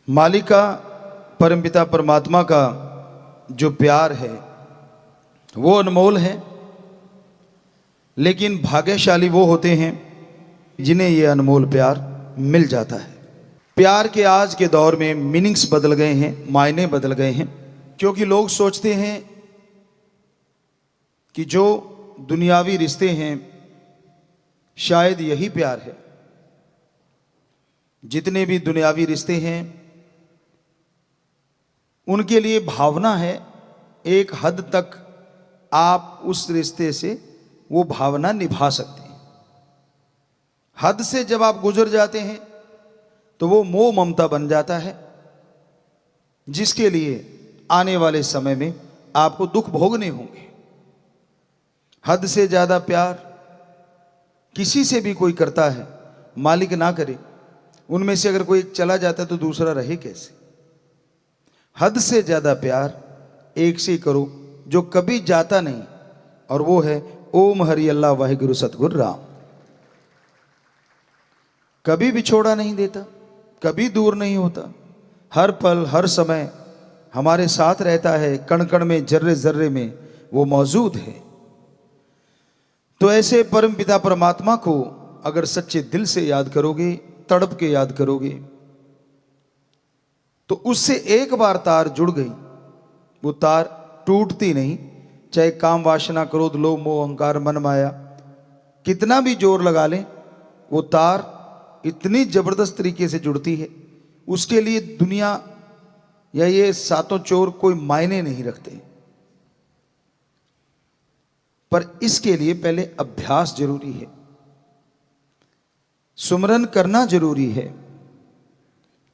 मालिका परमपिता परमात्मा का जो प्यार है वो अनमोल है, लेकिन भाग्यशाली वो होते हैं जिन्हें ये अनमोल प्यार मिल जाता है। प्यार के आज के दौर में मीनिंग्स बदल गए हैं, मायने बदल गए हैं, क्योंकि लोग सोचते हैं कि जो दुनियावी रिश्ते हैं शायद यही प्यार है। जितने भी दुनियावी रिश्ते हैं उनके लिए भावना है, एक हद तक आप उस रिश्ते से वो भावना निभा सकते हैं। हद से जब आप गुजर जाते हैं तो वो मोह ममता बन जाता है, जिसके लिए आने वाले समय में आपको दुख भोगने होंगे। हद से ज्यादा प्यार किसी से भी कोई करता है, मालिक ना करे, उनमें से अगर कोई चला जाता है तो दूसरा रहे कैसे। हद से ज्यादा प्यार एक से करो जो कभी जाता नहीं, और वो है ओम हरि अल्लाह वाहिगुरु सतगुरु राम। कभी बिछोड़ा नहीं देता, कभी दूर नहीं होता, हर पल हर समय हमारे साथ रहता है, कण कण में जर्रे जर्रे में वो मौजूद है। तो ऐसे परम पिता परमात्मा को अगर सच्चे दिल से याद करोगे, तड़प के याद करोगे, तो उससे एक बार तार जुड़ गई, वो तार टूटती नहीं। चाहे काम वासना क्रोध लोभ मोह अहंकार मन माया कितना भी जोर लगा लें, वो तार इतनी जबरदस्त तरीके से जुड़ती है, उसके लिए दुनिया या ये सातों चोर कोई मायने नहीं रखते। पर इसके लिए पहले अभ्यास जरूरी है, सुमरन करना जरूरी है।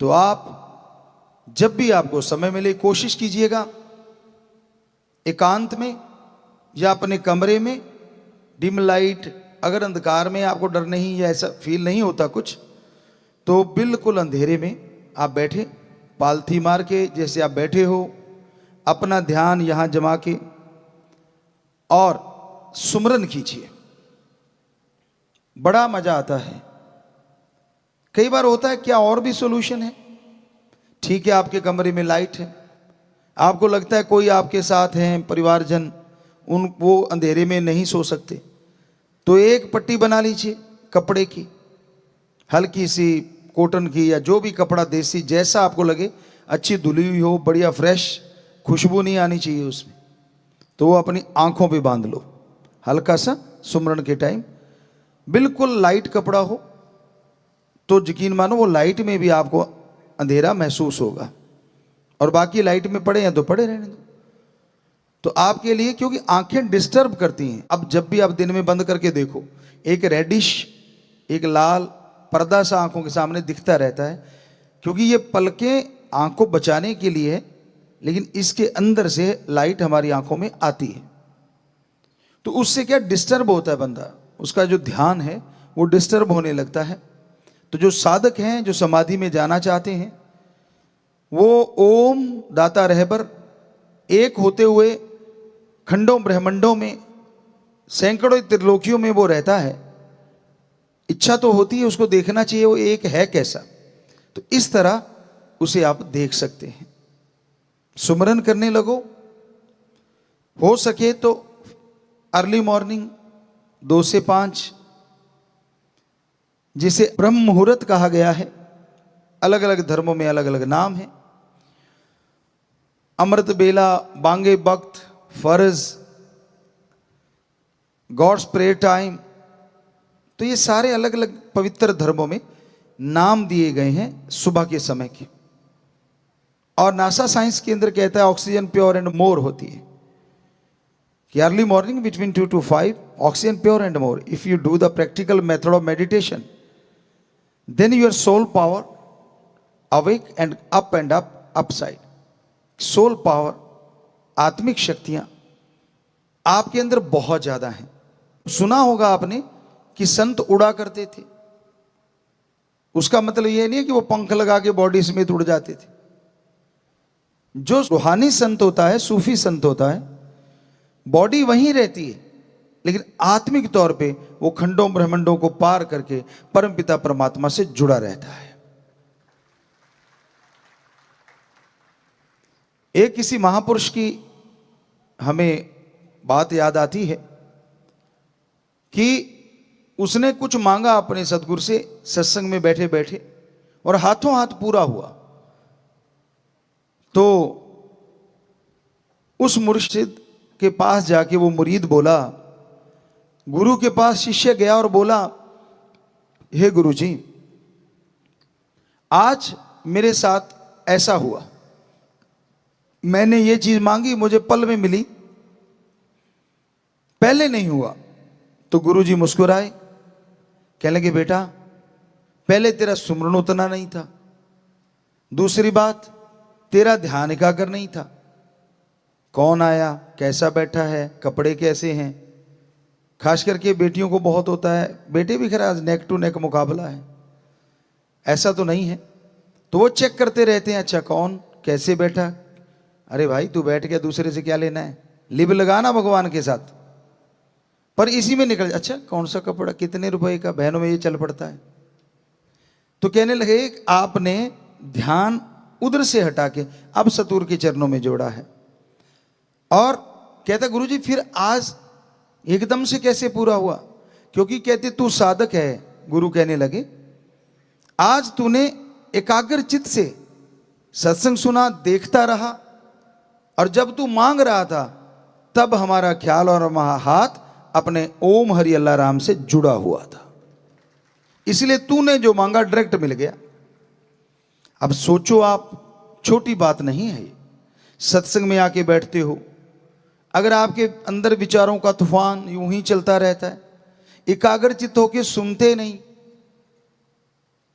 तो आप जब भी आपको समय मिले कोशिश कीजिएगा, एकांत में या अपने कमरे में डिम लाइट, अगर अंधकार में आपको डर नहीं या ऐसा फील नहीं होता कुछ, तो बिल्कुल अंधेरे में आप बैठे, पालथी मार के जैसे आप बैठे हो, अपना ध्यान यहां जमा के और सुमरन कीजिए। बड़ा मजा आता है। कई बार होता है क्या और भी सॉल्यूशन है। ठीक है, आपके कमरे में लाइट है, आपको लगता है कोई आपके साथ हैं परिवारजन, वो अंधेरे में नहीं सो सकते, तो एक पट्टी बना लीजिए कपड़े की, हल्की सी कॉटन की या जो भी कपड़ा देसी जैसा आपको लगे, अच्छी धुली हुई हो, बढ़िया फ्रेश, खुशबू नहीं आनी चाहिए उसमें, तो वो अपनी आंखों पे बांध लो हल्का सा सुमरन के टाइम। बिल्कुल लाइट कपड़ा हो तो यकीन मानो वो लाइट में भी आपको अंधेरा महसूस होगा, और बाकी लाइट में पड़े हैं तो पड़े रहने दो। तो आपके लिए, क्योंकि आंखें डिस्टर्ब करती हैं, अब जब भी आप दिन में बंद करके देखो, एक रेडिश, एक लाल पर्दा सा आंखों के सामने दिखता रहता है, क्योंकि ये पलकें आंख को बचाने के लिए है, लेकिन इसके अंदर से लाइट हमारी आंखों में आती है। तो उससे क्या डिस्टर्ब होता है बंदा, उसका जो ध्यान है वो डिस्टर्ब होने लगता है। तो जो साधक हैं, जो समाधि में जाना चाहते हैं, वो ओम दाता रहबर एक होते हुए खंडों ब्रह्मंडों में सैकड़ों त्रिलोकियों में वो रहता है। इच्छा तो होती है उसको देखना चाहिए वो एक है कैसा, तो इस तरह उसे आप देख सकते हैं। सुमरन करने लगो, हो सके तो अर्ली मॉर्निंग 2 से 5, जिसे ब्रह्म मुहूर्त कहा गया है। अलग अलग धर्मों में अलग अलग नाम है। अमृत बेला, बांगे वक्त, फर्ज, गॉड्स प्रेयर टाइम, तो ये सारे अलग अलग पवित्र धर्मों में नाम दिए गए हैं सुबह के समय के। और नासा साइंस के अंदर कहता है ऑक्सीजन प्योर एंड मोर होती है कि early morning between 2 to 5 oxygen pure and more. If you do the practical method of meditation, then your soul power awake and up upside। Soul power, आत्मिक शक्तियां आपके अंदर बहुत ज्यादा हैं। सुना होगा आपने कि संत उड़ा करते थे, उसका मतलब यह नहीं है कि वो पंख लगा के बॉडी समेत उड़ जाते थे। जो रूहानी संत होता है, सूफी संत होता है, बॉडी वहीं रहती है, लेकिन आत्मिक तौर पे वो खंडों ब्रह्मंडों को पार करके परमपिता परमात्मा से जुड़ा रहता है। एक किसी महापुरुष की हमें बात याद आती है कि उसने कुछ मांगा अपने सदगुरु से सत्संग में बैठे बैठे और हाथों हाथ पूरा हुआ। तो उस मुर्शिद के पास जाके वो मुरीद बोला, गुरु के पास शिष्य गया और बोला, हे गुरु जी, आज मेरे साथ ऐसा हुआ, मैंने ये चीज मांगी, मुझे पल में मिली, पहले नहीं हुआ। तो गुरुजी मुस्कुराए, कहने लगे, बेटा पहले तेरा सुमरन उतना नहीं था, दूसरी बात तेरा ध्यान एकाग्र नहीं था, कौन आया, कैसा बैठा है, कपड़े कैसे हैं, खास करके बेटियों को बहुत होता है, बेटे भी खैर आज नेक टू नेक मुकाबला है, ऐसा तो नहीं है, तो वो चेक करते रहते हैं, अच्छा कौन कैसे बैठा। अरे भाई तू बैठ गया, दूसरे से क्या लेना है, लिब लगाना भगवान के साथ, पर इसी में निकल, अच्छा कौन सा कपड़ा, कितने रुपए का, बहनों में ये चल पड़ता है। तो कहने लगे आपने ध्यान उधर से हटा के अब सतगुरु के चरणों में जोड़ा है। और कहता गुरुजी फिर आज एकदम से कैसे पूरा हुआ, क्योंकि कहते तू साधक है। गुरु कहने लगे आज तूने एकाग्र चित्त से सत्संग सुना, देखता रहा, और जब तू मांग रहा था तब हमारा ख्याल और हमारा हाथ अपने ओम हरि अल्लाह राम से जुड़ा हुआ था, इसलिए तूने जो मांगा डायरेक्ट मिल गया। अब सोचो आप, छोटी बात नहीं है ये। सत्संग में आके बैठते हो, अगर आपके अंदर विचारों का तूफान यूं ही चलता रहता है, एकाग्र चित्त होके सुनते नहीं,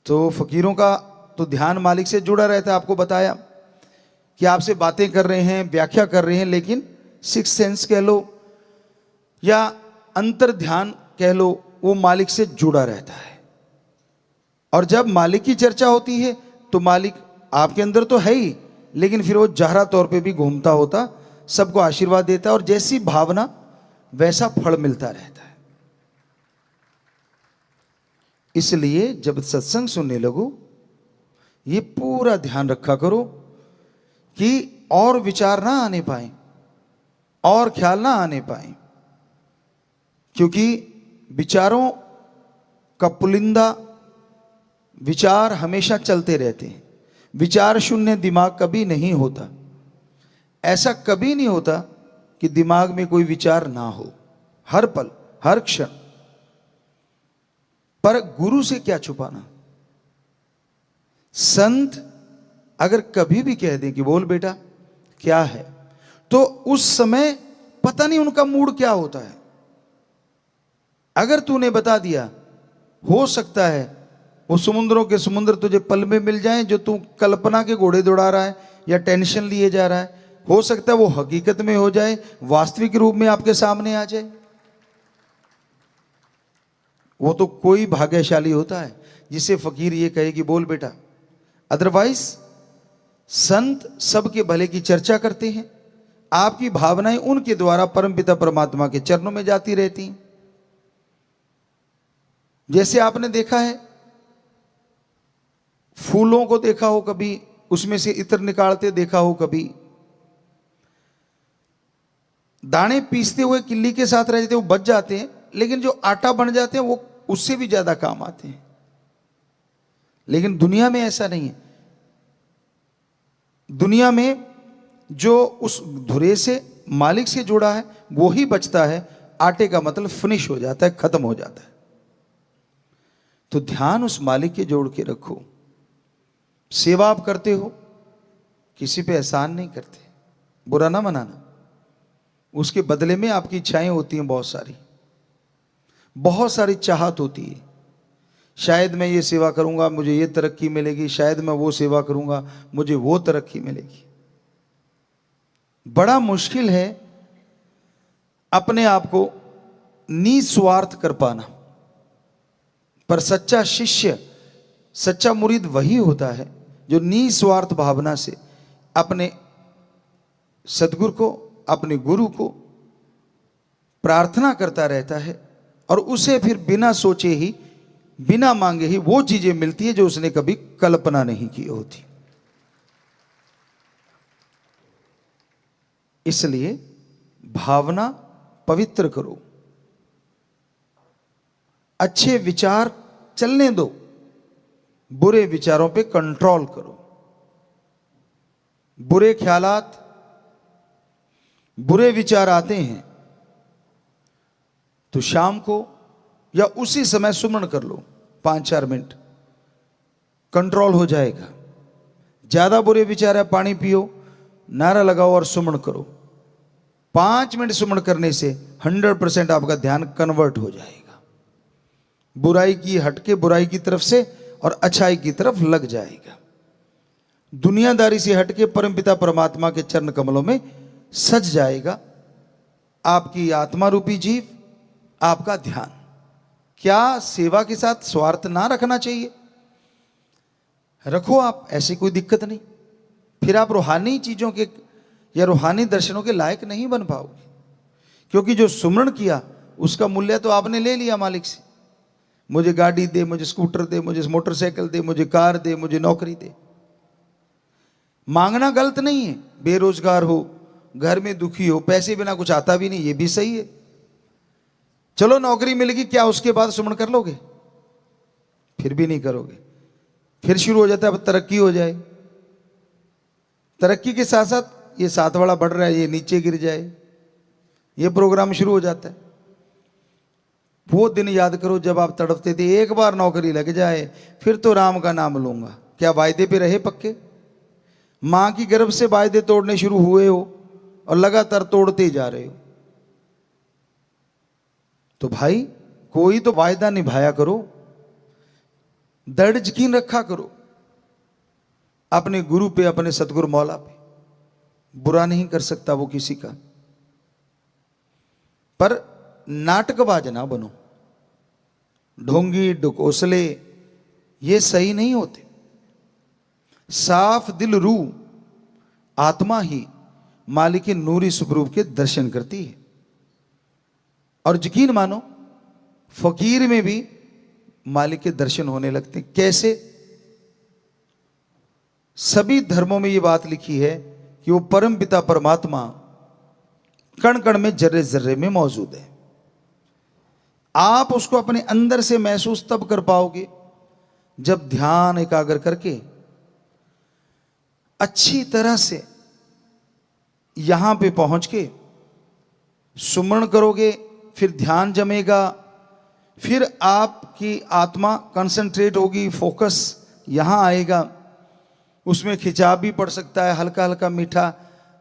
तो फकीरों का तो ध्यान मालिक से जुड़ा रहता है। आपको बताया कि आपसे बातें कर रहे हैं, व्याख्या कर रहे हैं, लेकिन सिक्स सेंस कह लो या अंतर ध्यान कह लो, वो मालिक से जुड़ा रहता है। और जब मालिक की चर्चा होती है तो मालिक आपके अंदर तो है ही, लेकिन फिर वो जाहरा तौर पे भी घूमता होता, सबको आशीर्वाद देता है, और जैसी भावना वैसा फल मिलता रहता है। इसलिए जब सत्संग सुनने लगो, ये पूरा ध्यान रखा करो कि और विचार ना आने पाए, और ख्याल ना आने पाए, क्योंकि विचारों का पुलिंदा विचार हमेशा चलते रहते हैं। विचार शून्य दिमाग कभी नहीं होता। ऐसा कभी नहीं होता कि दिमाग में कोई विचार ना हो, हर पल हर क्षण। पर गुरु से क्या छुपाना। संत अगर कभी भी कह दें कि बोल बेटा क्या है, तो उस समय पता नहीं उनका मूड क्या होता है। अगर तूने बता दिया, हो सकता है वो समुद्रों के समुद्र तुझे पल में मिल जाएं, जो तू कल्पना के घोड़े दौड़ा रहा है या टेंशन लिए जा रहा है, हो सकता है वो हकीकत में हो जाए, वास्तविक रूप में आपके सामने आ जाए। वो तो कोई भाग्यशाली होता है जिसे फकीर ये कहे कि बोल बेटा। अदरवाइज संत सबके भले की चर्चा करते हैं, आपकी भावनाएं उनके द्वारा परमपिता परमात्मा के चरणों में जाती रहती हैं। जैसे आपने देखा है, फूलों को देखा हो कभी, उसमें से इत्र निकालते देखा हो कभी, दाने पीसते हुए किल्ली के साथ रह जाते, वो बच जाते हैं, लेकिन जो आटा बन जाते हैं वो उससे भी ज्यादा काम आते हैं। लेकिन दुनिया में ऐसा नहीं है। दुनिया में जो उस धुरे से मालिक से जुड़ा है वो ही बचता है, आटे का मतलब फिनिश हो जाता है, खत्म हो जाता है। तो ध्यान उस मालिक के जोड़ के रखो। सेवा आप करते हो, किसी पे एहसान नहीं करते, बुरा ना मनाना, उसके बदले में आपकी इच्छाएं होती हैं, बहुत सारी चाहत होती है। शायद मैं ये सेवा करूंगा मुझे ये तरक्की मिलेगी, शायद मैं वो सेवा करूंगा मुझे वो तरक्की मिलेगी। बड़ा मुश्किल है अपने आप को निस्वार्थ कर पाना। पर सच्चा शिष्य, सच्चा मुरीद वही होता है जो निस्वार्थ भावना से अपने सद्गुरु को, अपने गुरु को प्रार्थना करता रहता है, और उसे फिर बिना सोचे ही, बिना मांगे ही वो चीजें मिलती है जो उसने कभी कल्पना नहीं की होती। इसलिए भावना पवित्र करो, अच्छे विचार चलने दो, बुरे विचारों पे कंट्रोल करो। बुरे ख्यालात, बुरे विचार आते हैं तो शाम को या उसी समय सुमन कर लो 5-4 मिनट, कंट्रोल हो जाएगा। ज्यादा बुरे विचार है, पानी पियो, नारा लगाओ और सुमन करो। 5 मिनट सुमन करने से 100% आपका ध्यान कन्वर्ट हो जाएगा, बुराई की हटके बुराई की तरफ से और अच्छाई की तरफ लग जाएगा। दुनियादारी से हटके परमपिता परमात्मा के चरण कमलों में सज जाएगा आपकी आत्मा रूपी जीव, आपका ध्यान। क्या सेवा के साथ स्वार्थ ना रखना चाहिए? रखो आप, ऐसी कोई दिक्कत नहीं। फिर आप रूहानी चीजों के या रूहानी दर्शनों के लायक नहीं बन पाओगे, क्योंकि जो सुमरण किया उसका मूल्य तो आपने ले लिया मालिक से। मुझे गाड़ी दे, मुझे स्कूटर दे, मुझे मोटरसाइकिल दे, मुझे कार दे, मुझे नौकरी दे। मांगना गलत नहीं है, बेरोजगार हो, घर में दुखी हो, पैसे बिना कुछ आता भी नहीं, ये भी सही है। चलो नौकरी मिलेगी, क्या उसके बाद सुमन कर लोगे? फिर भी नहीं करोगे। फिर शुरू हो जाता है अब तरक्की हो जाए, तरक्की के साथ साथ ये साथ वाला बढ़ रहा है, ये नीचे गिर जाए, ये प्रोग्राम शुरू हो जाता है। वो दिन याद करो जब आप तड़पते थे, एक बार नौकरी लग जाए फिर तो राम का नाम लूंगा। क्या वायदे पे रहे पक्के? मां की गर्भ से वायदे तोड़ने शुरू हुए हो और लगातार तोड़ते जा रहे हो। तो भाई कोई तो वायदा निभाया करो, दृढ़ यकीन रखा करो अपने गुरु पे, अपने सतगुरु मौला पे। बुरा नहीं कर सकता वो किसी का, पर नाटकबाज ना बनो। ढोंगी ढकोसले ये सही नहीं होते। साफ दिल रूह आत्मा ही मालिक नूरी स्वरूप के दर्शन करती है। और यकीन मानो फकीर में भी मालिक के दर्शन होने लगते हैं। कैसे? सभी धर्मों में यह बात लिखी है कि वो परम पिता परमात्मा कण कण में, जर्रे जर्रे में मौजूद है। आप उसको अपने अंदर से महसूस तब कर पाओगे जब ध्यान एकाग्र करके अच्छी तरह से यहां पे पहुंच के सुमरण करोगे। फिर ध्यान जमेगा, फिर आपकी आत्मा कंसंट्रेट होगी, फोकस यहां आएगा। उसमें खिंचाव भी पड़ सकता है, हल्का हल्का मीठा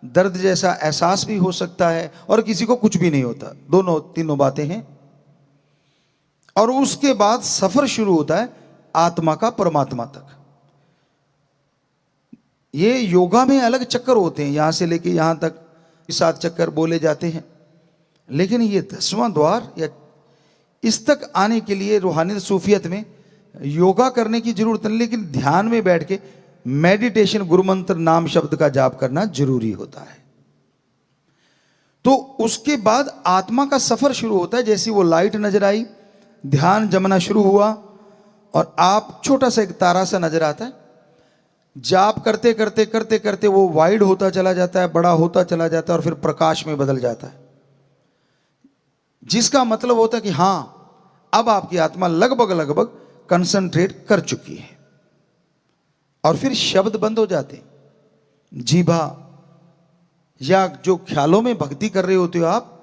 दर्द जैसा एहसास भी हो सकता है, और किसी को कुछ भी नहीं होता। दोनों तीनों बातें हैं। और उसके बाद सफर शुरू होता है आत्मा का परमात्मा तक। ये योगा में अलग चक्कर होते हैं, यहां से लेके यहां तक 7 चक्कर बोले जाते हैं, लेकिन ये 10वां द्वार या इस तक आने के लिए रूहानी सूफियत में योगा करने की जरूरत नहीं, लेकिन ध्यान में बैठ के मेडिटेशन, गुरुमंत्र नाम शब्द का जाप करना जरूरी होता है। तो उसके बाद आत्मा का सफर शुरू होता है। जैसी वो लाइट नजर आई, ध्यान जमना शुरू हुआ और आप छोटा सा एक तारा सा नजर आता है। जाप करते करते करते करते वो वाइड होता चला जाता है, बड़ा होता चला जाता है और फिर प्रकाश में बदल जाता है, जिसका मतलब होता है कि हां, अब आपकी आत्मा लगभग लगभग कंसंट्रेट कर चुकी है। और फिर शब्द बंद हो जाते, जीभा या जो ख्यालों में भक्ति कर रहे होते हो आप,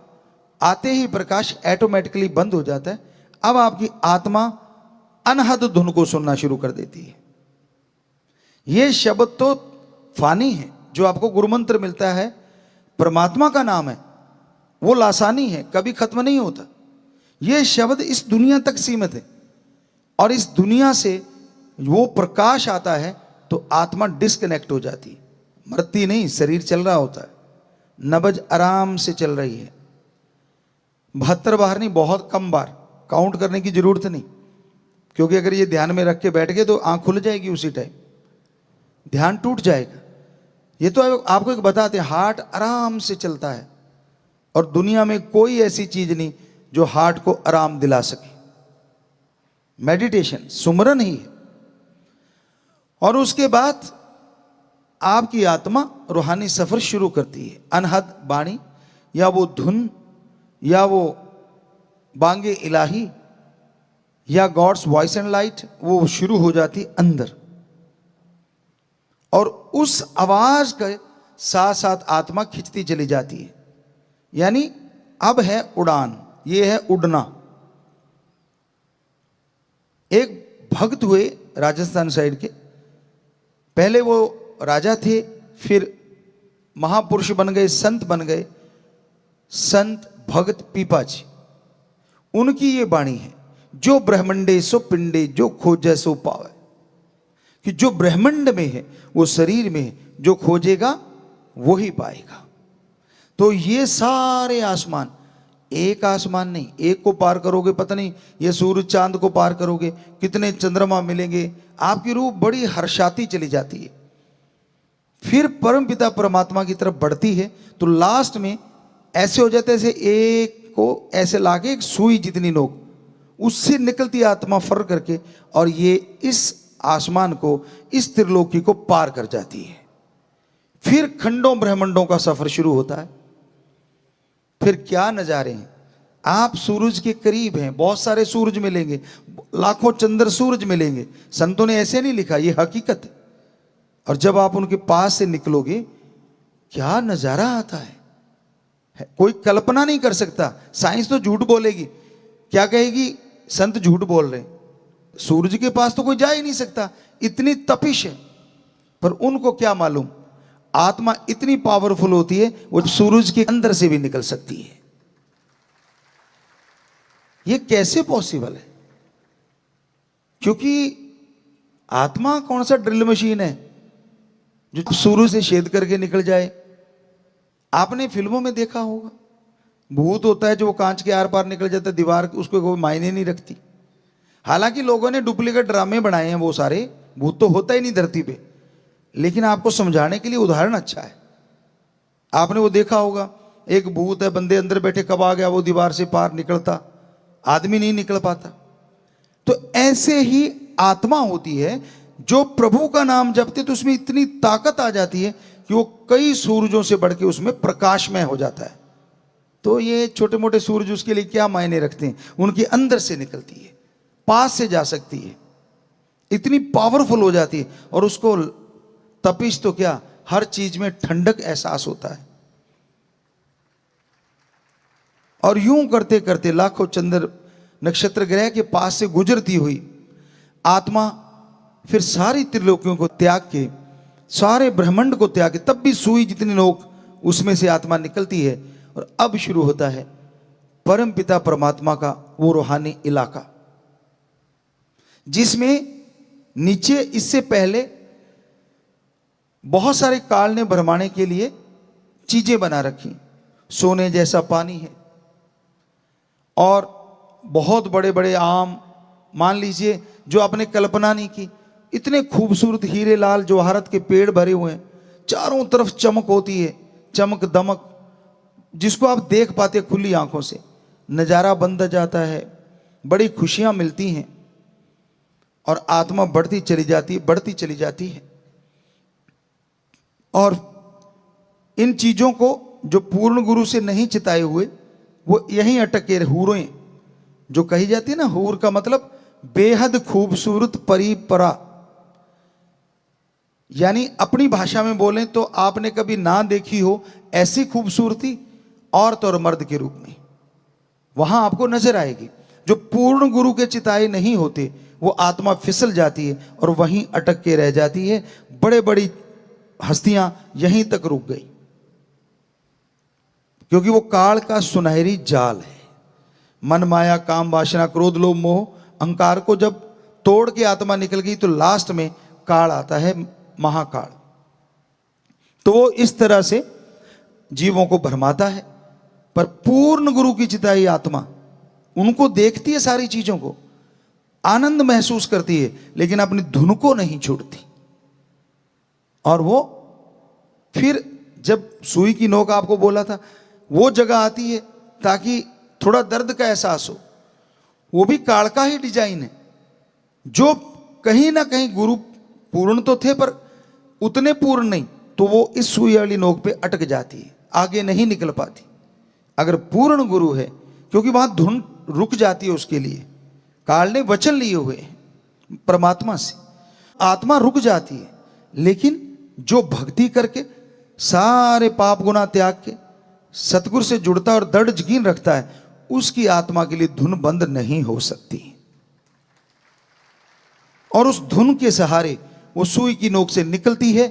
आते ही प्रकाश ऑटोमेटिकली बंद हो जाता है। अब आपकी आत्मा अनहद धुन को सुनना शुरू कर देती है। यह शब्द तो फानी है, जो आपको गुरुमंत्र मिलता है, परमात्मा का नाम है, वो लासानी है, कभी खत्म नहीं होता। यह शब्द इस दुनिया तक सीमित है, और इस दुनिया से वो प्रकाश आता है तो आत्मा डिस्कनेक्ट हो जाती है। मरती नहीं, शरीर चल रहा होता है, नब्ज आराम से चल रही है। 72 बार नहीं, बहुत कम बार, काउंट करने की जरूरत नहीं, क्योंकि अगर ये ध्यान में रख के बैठ गए तो आंख खुल जाएगी, उसी टाइम ध्यान टूट जाएगा। ये तो आपको एक बताते हैं, हार्ट आराम से चलता है और दुनिया में कोई ऐसी चीज नहीं जो हार्ट को आराम दिला सके। मेडिटेशन सुमरन ही है। और उसके बाद आपकी आत्मा रूहानी सफर शुरू करती है। अनहद बाणी या वो धुन या वो बांगे इलाही या गॉड्स वॉइस एंड लाइट, वो शुरू हो जाती अंदर, और उस आवाज के साथ साथ आत्मा खिंचती चली जाती है। यानी अब है उड़ान, ये है उड़ना। एक भक्त हुए राजस्थान साइड के, पहले वो राजा थे, फिर महापुरुष बन गए, संत बन गए, संत भगत पीपाजी। उनकी ये वाणी है, जो ब्रह्मंडे सो पिंडे जो खोजे सो पावे, कि जो ब्रह्मंड में है वो शरीर में है, जो खोजेगा वो ही पाएगा। तो ये सारे आसमान, एक आसमान नहीं, एक को पार करोगे पता नहीं ये सूरज चांद को पार करोगे कितने चंद्रमा मिलेंगे, आपकी रूह बड़ी हर्षाती चली जाती है। फिर परम पिता परमात्मा की तरफ बढ़ती है, तो लास्ट में ऐसे हो जाते, ऐसे एक को ऐसे लाके एक सुई जितनी नोक, उससे निकलती आत्मा फर करके, और ये इस आसमान को, इस त्रिलोकी को पार कर जाती है। फिर खंडों ब्रह्मंडों का सफर शुरू होता है। फिर क्या नजारे हैं, आप सूरज के करीब हैं, बहुत सारे सूरज मिलेंगे, लाखों चंद्र सूरज मिलेंगे, संतों ने ऐसे नहीं लिखा, ये हकीकत है। और जब आप उनके पास से निकलोगे, क्या नजारा आता है, कोई कल्पना नहीं कर सकता। साइंस तो झूठ बोलेगी, क्या कहेगी, संत झूठ बोल रहे, सूरज के पास तो कोई जा ही नहीं सकता, इतनी तपिश है। पर उनको क्या मालूम, आत्मा इतनी पावरफुल होती है, वो सूरज के अंदर से भी निकल सकती है। ये कैसे पॉसिबल है? क्योंकि आत्मा कौन सा ड्रिल मशीन है जो सूरज से छेद करके निकल जाए। आपने फिल्मों में देखा होगा, भूत होता है जो कांच के आर पार निकल जाता है, दीवार उसको कोई मायने नहीं रखती। हालांकि लोगों ने डुप्लीकेट ड्रामे बनाए हैं, वो सारे भूत तो होता ही नहीं धरती पे, लेकिन आपको समझाने के लिए उदाहरण अच्छा है। आपने वो देखा होगा, एक भूत है, बंदे अंदर बैठे, कब आ गया वो दीवार से पार निकलता, आदमी नहीं निकल पाता। तो ऐसे ही आत्मा होती है, जो प्रभु का नाम जपते तो उसमें इतनी ताकत आ जाती है कि वो कई सूरजों से बढ़ के उसमें प्रकाशमय हो जाता है। तो ये छोटे मोटे सूरज उसके लिए क्या मायने रखते हैं, उनके अंदर से निकलती है, पास से जा सकती है, इतनी पावरफुल हो जाती है। और उसको तपिश तो क्या, हर चीज में ठंडक एहसास होता है। और यूं करते करते लाखों चंद्र नक्षत्र ग्रह के पास से गुजरती हुई आत्मा फिर सारी त्रिलोकियों को त्याग के, सारे ब्रह्मांड को त्याग के, तब भी सुई जितनी नोक उसमें से आत्मा निकलती है। और अब शुरू होता है परम पिता परमात्मा का वो रूहानी इलाका, जिसमें नीचे इससे पहले बहुत सारे काल ने भरमाने के लिए चीजें बना रखी, सोने जैसा पानी है, और बहुत बड़े बड़े आम, मान लीजिए जो आपने कल्पना नहीं की, इतने खूबसूरत हीरे लाल जवाहरत के पेड़ भरे हुए हैं, चारों तरफ चमक होती है, चमक दमक, जिसको आप देख पाते खुली आंखों से, नजारा बन जाता है, बड़ी खुशियां मिलती हैं, और आत्मा बढ़ती चली जाती है, बढ़ती चली जाती है। और इन चीजों को जो पूर्ण गुरु से नहीं चिताए हुए, वो यहीं अटके हूरें, जो कही जाती है ना, हूर का मतलब बेहद खूबसूरत परीपरा, यानी अपनी भाषा में बोलें तो आपने कभी ना देखी हो ऐसी खूबसूरती औरत और मर्द के रूप में वहां आपको नजर आएगी। जो पूर्ण गुरु के चिताए नहीं होते, वो आत्मा फिसल जाती है और वहीं अटक के रह जाती है। बड़े बड़ी हस्तियां यहीं तक रुक गई, क्योंकि वो काल का सुनहरी जाल है। मन माया काम वासना क्रोध लोभ मोह अहंकार को जब तोड़ के आत्मा निकल गई, तो लास्ट में काल आता है, महाकाल। तो वो इस तरह से जीवों को भरमाता है। पर पूर्ण गुरु की चिताई आत्मा उनको देखती है, सारी चीजों को आनंद महसूस करती है, लेकिन अपनी धुन को नहीं छोड़ती। और वो फिर जब सुई की नोक आपको बोला था, वो जगह आती है ताकि थोड़ा दर्द का एहसास हो। वो भी काल का ही डिजाइन है, जो कहीं ना कहीं गुरु पूर्ण तो थे पर उतने पूर्ण नहीं, तो वो इस सुई वाली नोक पे अटक जाती है, आगे नहीं निकल पाती। अगर पूर्ण गुरु है, क्योंकि वहां धुन रुक जाती है उसके लिए, काल ने वचन लिए हुए हैं परमात्मा से, आत्मा रुक जाती है। लेकिन जो भक्ति करके सारे पाप गुना त्याग के सतगुरु से जुड़ता है और दृढ़ यकीन रखता है, उसकी आत्मा के लिए धुन बंद नहीं हो सकती। और उस धुन के सहारे वो सुई की नोक से निकलती है।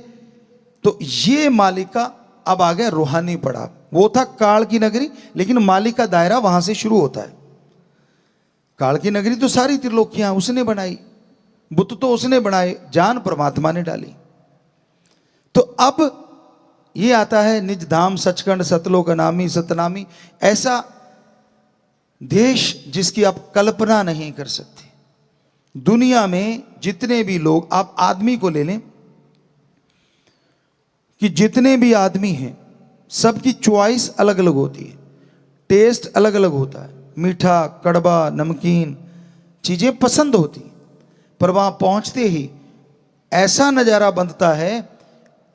तो ये मालिका अब आ गया रूहानी पड़ाव। वो था काल की नगरी, लेकिन मालिक का दायरा वहां से शुरू होता है। काल की नगरी तो सारी त्रिलोकियां उसने बनाई, बुत तो उसने बनाए, जान परमात्मा ने डाली। तो अब ये आता है निज धाम सचखंड सतलोक अनामी सतनामी, ऐसा देश जिसकी आप कल्पना नहीं कर सकते। दुनिया में जितने भी लोग, आप आदमी को ले लें कि जितने भी आदमी हैं सबकी चॉइस अलग अलग होती है, टेस्ट अलग अलग होता है, मीठा कड़वा नमकीन चीजें पसंद होती, पर वहां पहुंचते ही ऐसा नजारा बनता है,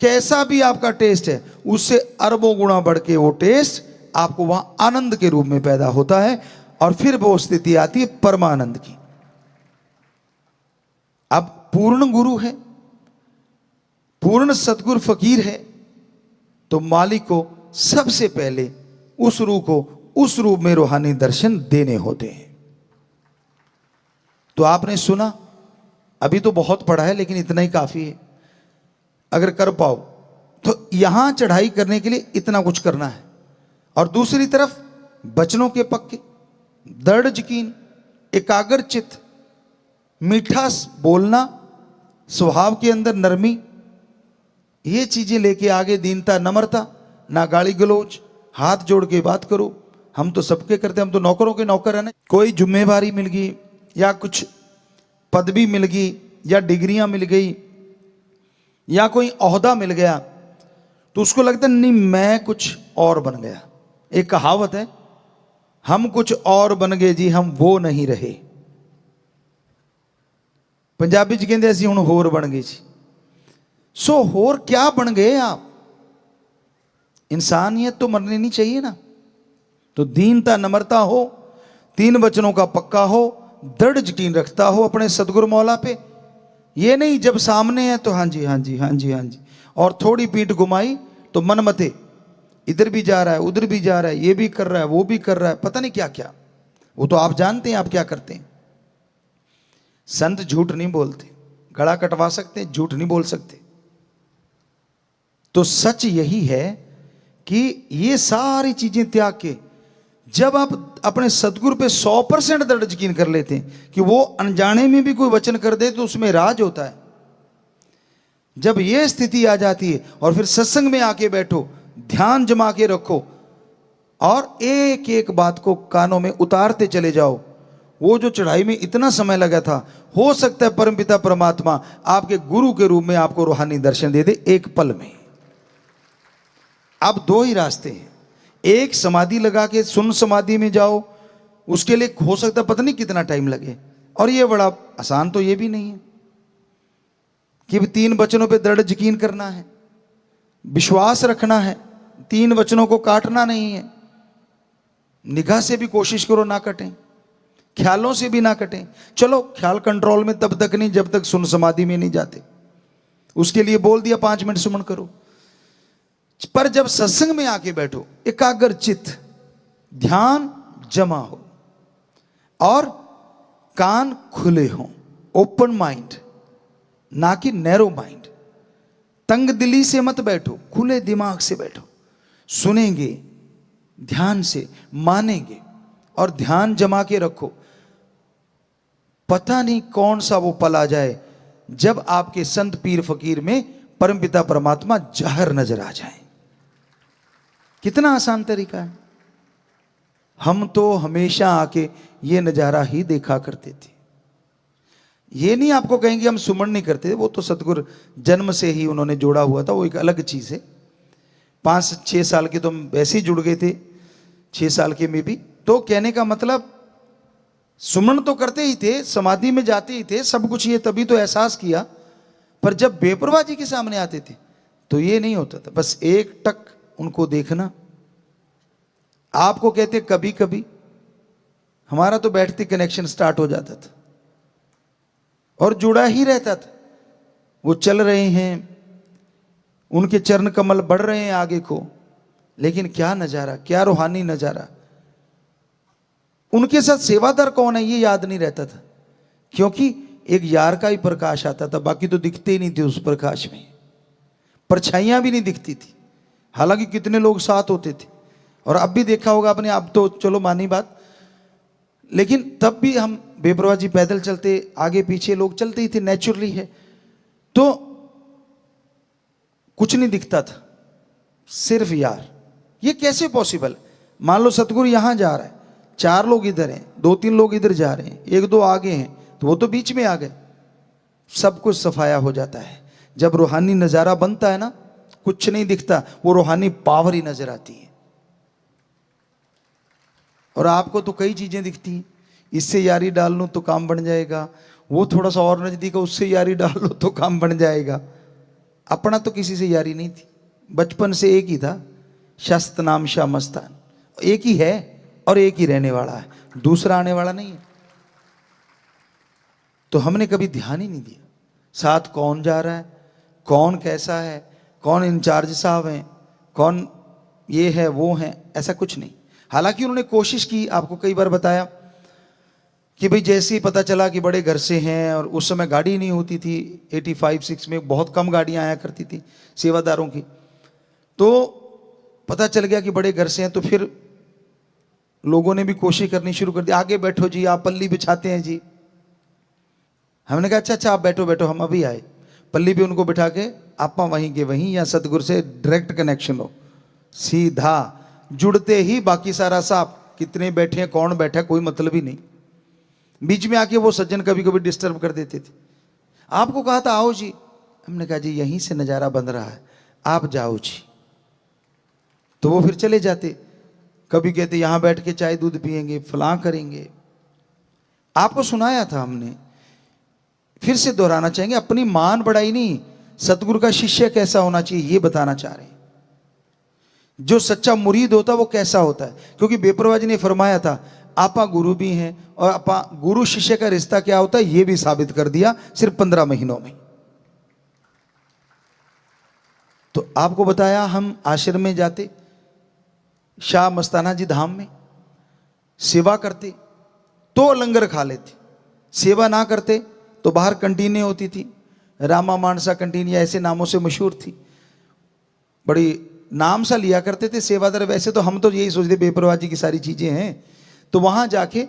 कैसा भी आपका टेस्ट है उससे अरबों गुना बढ़ के वो टेस्ट आपको वहां आनंद के रूप में पैदा होता है। और फिर वो स्थिति आती है परमानंद की। अब पूर्ण गुरु है, पूर्ण सतगुरु फकीर है, तो मालिक को सबसे पहले उस रूह को उस रूप में रूहानी दर्शन देने होते हैं। तो आपने सुना, अभी तो बहुत पढ़ा है लेकिन इतना ही काफी है। अगर कर पाओ तो यहां चढ़ाई करने के लिए इतना कुछ करना है, और दूसरी तरफ बचनों के पक्के, दृढ़ यकीन, एकाग्र चित्त, मीठा बोलना, स्वभाव के अंदर नरमी, ये चीजें लेके आगे दीनता नम्रता, ना गाली गलोच, हाथ जोड़ के बात करो। हम तो सबके करते, हम तो नौकरों के नौकर है ना। कोई जिम्मेवारी मिल गई या कुछ पदवी मिल गई या डिग्रियां मिल गई या कोई ओहदा मिल गया, तो उसको लगता नहीं मैं कुछ और बन गया। एक कहावत है, हम कुछ और बन गए जी, हम वो नहीं रहे। पंजाबी च कहते असीं हुण होर बन गए जी। सो होर क्या बन गए आप? इंसानियत तो मरनी नहीं चाहिए ना। तो दीनता नम्रता हो, तीन वचनों का पक्का हो, दृढ़ यकीन रखता हो अपने सदगुरु मौला पे। ये नहीं जब सामने है तो हाँ जी हाँ जी हाँ जी हाँ जी, और थोड़ी पीठ घुमाई तो मन मते, इधर भी जा रहा है उधर भी जा रहा है, ये भी कर रहा है वो भी कर रहा है, पता नहीं क्या क्या। वो तो आप जानते हैं आप क्या करते हैं। संत झूठ नहीं बोलते, गला कटवा सकते हैं, झूठ नहीं बोल सकते। तो सच यही है कि ये सारी चीजें त्याग के जब आप अपने सदगुरु पे 100% दृढ़ यकीन कर लेते हैं कि वो अनजाने में भी कोई वचन कर दे तो उसमें राज होता है। जब ये स्थिति आ जाती है और फिर सत्संग में आके बैठो, ध्यान जमा के रखो और एक एक बात को कानों में उतारते चले जाओ। वो जो चढ़ाई में इतना समय लगा था, हो सकता है परमपिता परमात्मा आपके गुरु के रूप में आपको रूहानी दर्शन दे दे एक पल में। अब दो ही रास्ते हैं, एक समाधि लगा के सुन समाधि में जाओ, उसके लिए हो सकता है पता नहीं कितना टाइम लगे, और ये बड़ा आसान तो ये भी नहीं है कि तीन वचनों पे दृढ़ यकीन करना है, विश्वास रखना है, तीन वचनों को काटना नहीं है। निगाह से भी कोशिश करो ना कटें, ख्यालों से भी ना कटें। चलो ख्याल कंट्रोल में तब तक नहीं जब तक सुन समाधि में नहीं जाते, उसके लिए बोल दिया 5 मिनट सुमन करो। पर जब सत्संग में आके बैठो, एकाग्र चित्त, ध्यान जमा हो और कान खुले हों, ओपन माइंड, ना कि नैरो माइंड। तंग दिली से मत बैठो, खुले दिमाग से बैठो। सुनेंगे ध्यान से, मानेंगे और ध्यान जमा के रखो। पता नहीं कौन सा वो पल आ जाए जब आपके संत पीर फकीर में परमपिता परमात्मा जाहिर नजर आ जाए। कितना आसान तरीका है। हम तो हमेशा आके ये नजारा ही देखा करते थे। ये नहीं आपको कहेंगे हम सुमन नहीं करते थे, वो तो सतगुरु जन्म से ही उन्होंने जोड़ा हुआ था, वो एक अलग चीज है। 5-6 साल के तो हम वैसे ही जुड़ गए थे, 6 साल के में भी। तो कहने का मतलब सुमन तो करते ही थे, समाधि में जाते ही थे, सब कुछ ये तभी तो एहसास किया। पर जब बेपरवाह जी के सामने आते थे तो ये नहीं होता था, बस एक टक उनको देखना। आपको कहते कभी कभी, हमारा तो बैठते कनेक्शन स्टार्ट हो जाता था और जुड़ा ही रहता था। वो चल रहे हैं, उनके चरण कमल बढ़ रहे हैं आगे को, लेकिन क्या नजारा, क्या रूहानी नजारा। उनके साथ सेवादार कौन है ये याद नहीं रहता था, क्योंकि एक यार का ही प्रकाश आता था, बाकी तो दिखते ही नहीं थे उस प्रकाश में, परछाइयां भी नहीं दिखती थी। हालांकि कितने लोग साथ होते थे, और अब भी देखा होगा आपने, अब तो चलो मानी बात, लेकिन तब भी हम बेपरवाह जी पैदल चलते, आगे पीछे लोग चलते ही थे, नेचुरली है। तो कुछ नहीं दिखता था, सिर्फ यार। ये कैसे पॉसिबल? मान लो सतगुरु यहां जा रहा है, 4 लोग इधर हैं, 2-3 लोग इधर जा रहे हैं, 1-2 आगे हैं, तो वो तो बीच में आ गए, सब कुछ सफाया हो जाता है। जब रूहानी नजारा बनता है ना, कुछ नहीं दिखता, वो रूहानी पावर ही नजर आती है। और आपको तो कई चीजें दिखती हैं, इससे यारी डाल लूं तो काम बन जाएगा, वो थोड़ा सा और नजदीक है उससे यारी डाल लो तो काम बन जाएगा। अपना तो किसी से यारी नहीं थी, बचपन से एक ही था, शस्त नाम शाह मस्तान, एक ही है और एक ही रहने वाला है, दूसरा आने वाला नहीं है। तो हमने कभी ध्यान ही नहीं दिया साथ कौन जा रहा है, कौन कैसा है, कौन इंचार्ज साहब हैं, कौन ये है वो है, ऐसा कुछ नहीं। हालांकि उन्होंने कोशिश की, आपको कई बार बताया कि भाई जैसे ही पता चला कि बड़े घर से हैं, और उस समय गाड़ी नहीं होती थी, 85-86 में बहुत कम गाड़ियां आया करती थी सेवादारों की, तो पता चल गया कि बड़े घर से हैं, तो फिर लोगों ने भी कोशिश करनी शुरू कर दी, आगे बैठो जी, आप पल्ली बिछाते हैं जी। हमने कहा अच्छा अच्छा आप बैठो बैठो, हम अभी आए। पल्ली भी उनको बिठा के, आपा वहीं के वहीं, या सतगुरु से डायरेक्ट कनेक्शन हो, सीधा जुड़ते ही बाकी सारा साफ, कितने बैठे हैं कौन बैठा कोई मतलब ही नहीं। बीच में आके वो सज्जन कभी कभी डिस्टर्ब कर देते थे। आपको कहा था आओ जी, हमने कहा जी यहीं से नजारा बन रहा है, आप जाओ जी। तो वो फिर चले जाते, कभी कहते यहां बैठ के चाय दूध पिएंगे, फलां करेंगे। आपको सुनाया था हमने, फिर से दोहराना चाहेंगे, अपनी मान बढ़ाई नहीं, सतगुरु का शिष्य कैसा होना चाहिए ये बताना चाह रहे हैं। जो सच्चा मुरीद होता है वो कैसा होता है, क्योंकि बेपरवाह जी ने फरमाया था आपा गुरु भी हैं, और आपा गुरु शिष्य का रिश्ता क्या होता है ये भी साबित कर दिया सिर्फ 15 महीनों में। तो आपको बताया, हम आश्रम में जाते, शाह मस्ताना जी धाम में सेवा करते तो लंगर खा लेते, सेवा ना करते तो बाहर कंटीनें होती थी, रामा मानसा कंटीन या ऐसे नामों से मशहूर थी, बड़ी नाम सा लिया करते थे सेवादार। वैसे तो हम तो यही सोचते बेपरवाह जी की सारी चीजें हैं, तो वहां जाके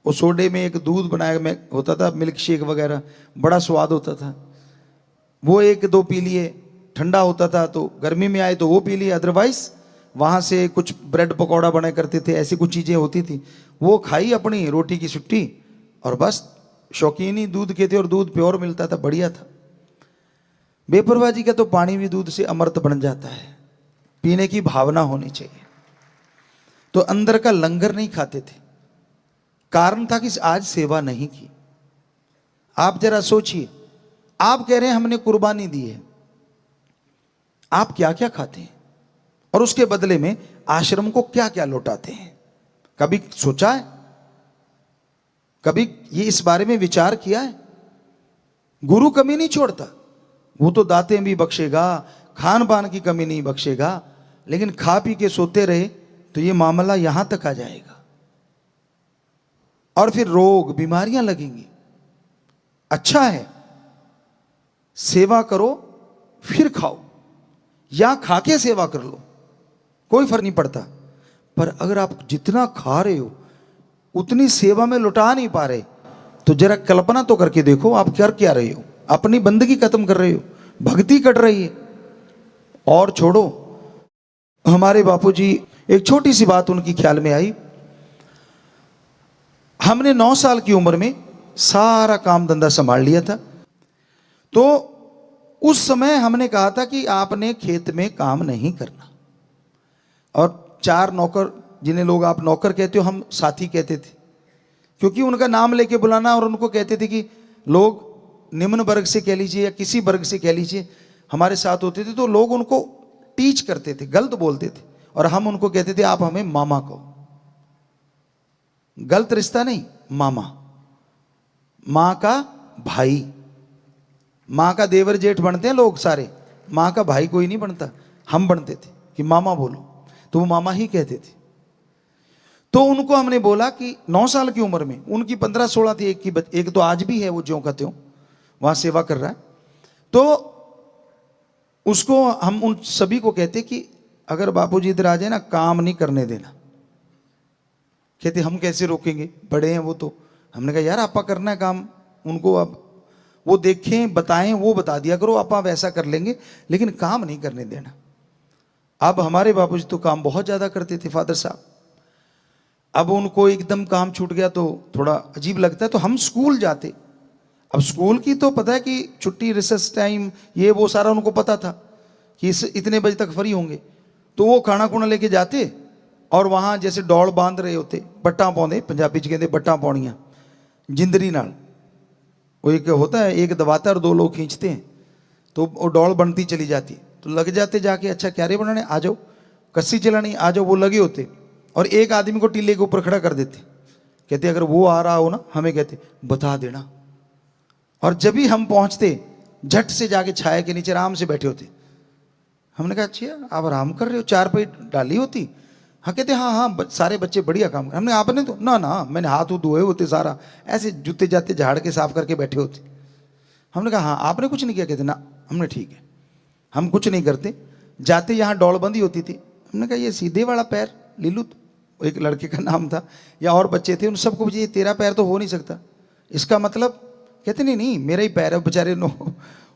वो सोडे में एक दूध बनाया में होता था, मिल्क शेक वगैरह, बड़ा स्वाद होता था, वो 1-2 पी लिए, ठंडा होता था तो गर्मी में आए तो वो पी लिए, अदरवाइज वहां से कुछ ब्रेड पकौड़ा बना करते थे, ऐसी कुछ चीजें होती थी, वो खाई अपनी रोटी की छुट्टी, और बस शौकीन ही दूध के थे, और दूध प्योर मिलता था, बढ़िया था। बेपरवाह जी का तो पानी भी दूध से अमृत बन जाता है, पीने की भावना होनी चाहिए। तो अंदर का लंगर नहीं खाते थे, कारण था कि आज सेवा नहीं की। आप जरा सोचिए, आप कह रहे हैं हमने कुर्बानी दी है, आप क्या क्या खाते हैं और उसके बदले में आश्रम को क्या क्या लौटाते हैं? कभी सोचा है? कभी ये इस बारे में विचार किया है? गुरु कमी नहीं छोड़ता, वो तो दाते भी बख्शेगा, खान पान की कमी नहीं बख्शेगा, लेकिन खा पी के सोते रहे तो ये मामला यहां तक आ जाएगा, और फिर रोग बीमारियां लगेंगी। अच्छा है सेवा करो फिर खाओ, या खा के सेवा कर लो, कोई फर्क नहीं पड़ता, पर अगर आप जितना खा रहे हो उतनी सेवा में लुटा नहीं पा रहे, तो जरा कल्पना तो करके देखो आप कर क्या रहे हो। अपनी बंदगी खत्म कर रहे हो, भक्ति कट रही है। और छोड़ो, हमारे बापूजी, एक छोटी सी बात उनकी ख्याल में आई, हमने 9 साल की उम्र में सारा काम धंधा संभाल लिया था, तो उस समय हमने कहा था कि आपने खेत में काम नहीं करना, और 4 नौकर, जिन्हें लोग आप नौकर कहते हो, हम साथी कहते थे, क्योंकि उनका नाम लेके बुलाना, और उनको कहते थे कि लोग निम्न वर्ग से कह लीजिए या किसी वर्ग से कह लीजिए हमारे साथ होते थे तो लोग उनको टीच करते थे, गलत बोलते थे, और हम उनको कहते थे आप हमें मामा कहो। गलत रिश्ता नहीं, मामा, मां का भाई। मां का देवर जेठ बनते हैं लोग सारे, मां का भाई कोई नहीं बनता। हम बनते थे कि मामा बोलो, तो वो मामा ही कहते थे। तो उनको हमने बोला कि 9 साल की उम्र में, उनकी 15-16 थी, एक तो आज भी है वो ज्यों का त्यों वहां सेवा कर रहा है। तो उसको हम उन सभी को कहते कि अगर बापूजी इधर आ जाए ना, काम नहीं करने देना। कहते हम कैसे रोकेंगे, बड़े हैं वो तो। हमने कहा यार आपा करना है काम, उनको अब वो देखें बताएं, वो बता दिया करो, आपा वैसा कर लेंगे, लेकिन काम नहीं करने देना। अब हमारे बापूजी तो काम बहुत ज्यादा करते थे फादर साहब। अब उनको एकदम काम छूट गया तो थोड़ा अजीब लगता है। तो हम स्कूल जाते, अब स्कूल की तो पता है कि छुट्टी, रिसेस टाइम, ये वो सारा उनको पता था कि इतने बजे तक फ्री होंगे। तो वो खाना खुना लेके जाते और वहां जैसे दौड़ बांध रहे होते, बट्टा पाਉਂਦੇ, पंजाबी च कहते बट्टा पाਉਣੀਆਂ, जिंदरी नाल। वो एक होता है, एक दबाता है और 2 लोग खींचते हैं, तो वो दौड़ बनती चली जाती। तो लग जाते जाके, अच्छा क्यारे बनाने आ जाओ, कस्सी चलानी आ जाओ, वो लगे होते और एक आदमी को टीले के ऊपर खड़ा कर देते। कहते अगर वो आ रहा हो ना, हमें कहते बता देना। और जब भी हम पहुंचते झट से जाके छाया के नीचे आराम से बैठे होते। हमने कहा अच्छा आप आराम कर रहे हो, 4 पे डाली होती। हाँ कहते हाँ हाँ सारे बच्चे बढ़िया काम कर। हमने आपने तो ना ना, मैंने हाथ धोए होते सारा, ऐसे जूते जाते झाड़ के साफ करके बैठे होते। हमने कहा हाँ आपने कुछ नहीं किया। कहते ना हमने ठीक है, हम कुछ नहीं करते। जाते यहाँ दौड़बंदी होती थी। हमने कहा ये सीधे वाला पैर लीलू, एक लड़के का नाम था, या और बच्चे थे, उन सबको ये तेरा पैर तो हो नहीं सकता, इसका मतलब। कहते नहीं नहीं मेरा ही पैर है। बेचारे नो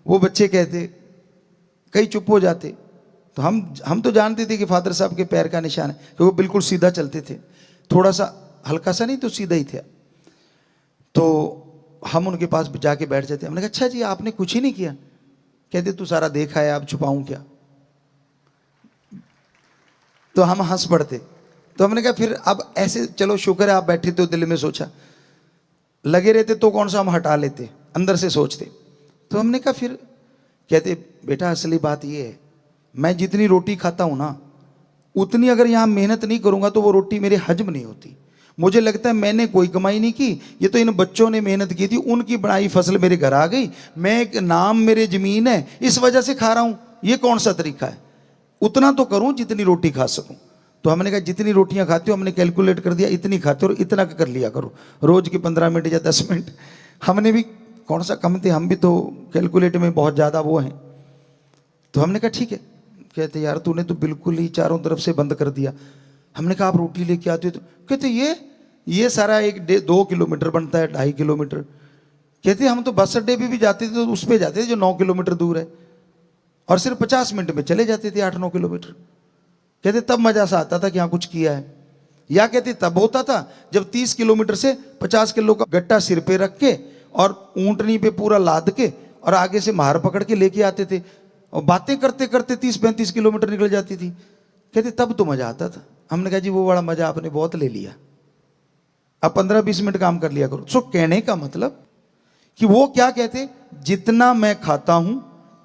वो बच्चे कहते, कई चुप हो जाते। तो हम तो जानते थे कि फादर साहब के पैर का निशान है कि वो बिल्कुल सीधा चलते थे, थोड़ा सा हल्का सा नहीं तो सीधा ही थे। तो हम उनके पास जाके बैठ जाते। हमने कहा अच्छा जी आपने कुछ ही नहीं किया। कहते तू सारा देखा है, अब छुपाऊं क्या। तो हम हंस पड़ते। तो हमने कहा फिर अब ऐसे चलो शुक्र है आप बैठे थे, दिल में सोचा, लगे रहते तो कौन सा हम हटा लेते, अंदर से सोचते। तो हमने कहा फिर, कहते बेटा असली बात ये है, मैं जितनी रोटी खाता हूं ना, उतनी अगर यहां मेहनत नहीं करूंगा तो वो रोटी मेरे हजम नहीं होती। मुझे लगता है मैंने कोई कमाई नहीं की, ये तो इन बच्चों ने मेहनत की थी, उनकी बनाई फसल मेरे घर आ गई, मैं एक नाम मेरे जमीन है इस वजह से खा रहा हूं। ये कौन सा तरीका है, उतना तो करूं जितनी रोटी खा सकूं। तो हमने कहा जितनी रोटियां खाते हो, हमने कैलकुलेट कर दिया, इतनी खाते हो और इतना कर लिया करो, रोज की 15 मिनट या 10 मिनट। हमने भी कौन सा कम थे, हम भी तो कैलकुलेट में बहुत ज़्यादा वो हैं। तो हमने कहा ठीक है। कहते यार तूने तो बिल्कुल ही चारों तरफ से बंद कर दिया। हमने कहा आप रोटी लेके आते हो तो। कहते ये सारा 2 किलोमीटर बनता है, 2.5 किलोमीटर। कहते हम तो बस अड्डे पे भी जाते थे तो उस पर जाते थे जो 9 किलोमीटर दूर है, और सिर्फ 50 मिनट में चले जाते थे 8-9 किलोमीटर। कहते तब मजा सा आता था कि हाँ कुछ किया है। या कहते तब होता था जब 30 किलोमीटर से 50 किलो का गट्टा सिर पे रख के और ऊंटनी पे पूरा लाद के और आगे से मार पकड़ के लेके आते थे, और बातें करते करते 30-35 किलोमीटर निकल जाती थी। कहते तब तो मजा आता था। हमने कहा जी वो बड़ा मजा आपने बहुत ले लिया, अब 15-20 मिनट काम कर लिया करो। सो कहने का मतलब कि वो क्या कहते, जितना मैं खाता हूं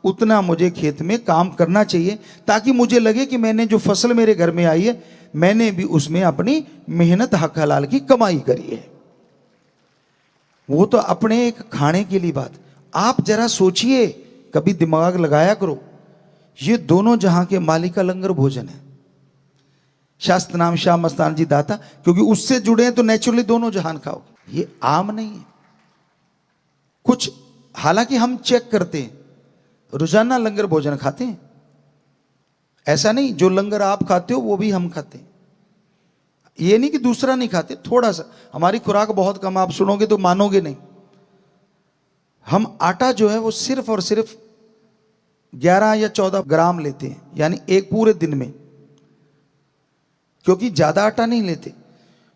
उतना मुझे खेत में काम करना चाहिए, ताकि मुझे लगे कि मैंने जो फसल मेरे घर में आई है, मैंने भी उसमें अपनी मेहनत हक हलाल की कमाई करी है। वो तो अपने एक खाने के लिए बात। आप जरा सोचिए, कभी दिमाग लगाया करो, ये दोनों जहां के मालिक का लंगर भोजन है। शास्त्र नाम शाह मस्तान जी दाता, क्योंकि उससे जुड़े हैं तो नेचुरली दोनों जहान खाओगे। ये आम नहीं है कुछ। हालांकि हम चेक करते हैं, रोजाना लंगर भोजन खाते हैं, ऐसा नहीं जो लंगर आप खाते हो वो भी हम खाते हैं। ये नहीं कि दूसरा नहीं खाते, थोड़ा सा। हमारी खुराक बहुत कम, आप सुनोगे तो मानोगे नहीं। हम आटा जो है वो सिर्फ और सिर्फ 11 या 14 ग्राम लेते हैं, यानी एक पूरे दिन में, क्योंकि ज्यादा आटा नहीं लेते।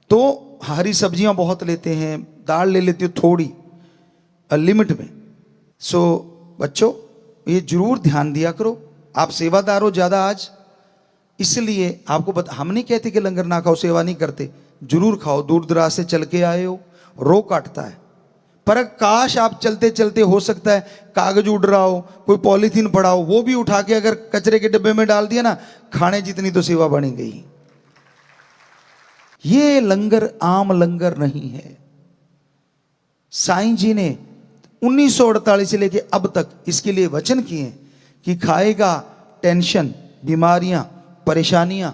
तो हरी सब्जियां बहुत लेते हैं, दाल ले लेते हो थोड़ी लिमिट में। सो बच्चों ये जरूर ध्यान दिया करो। आप सेवादार हो ज्यादा आज, इसलिए आपको हम नहीं कहते कि लंगर ना खाओ, सेवा नहीं करते, जरूर खाओ। दूर दराज से चल के आए हो, रो काटता है, पर काश आप चलते चलते, हो सकता है कागज उड़ रहा हो, कोई पॉलीथीन पड़ा हो, वो भी उठा के अगर कचरे के डिब्बे में डाल दिया ना, खाने जितनी तो सेवा बनी गई। ये लंगर आम लंगर नहीं है। साईं जी ने 1948 से लेके अब तक इसके लिए वचन किए कि खाएगा, टेंशन, बीमारियां, परेशानियां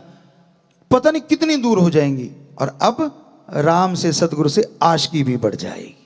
पता नहीं कितनी दूर हो जाएंगी, और अब राम से, सतगुरु से आशिकी भी बढ़ जाएगी।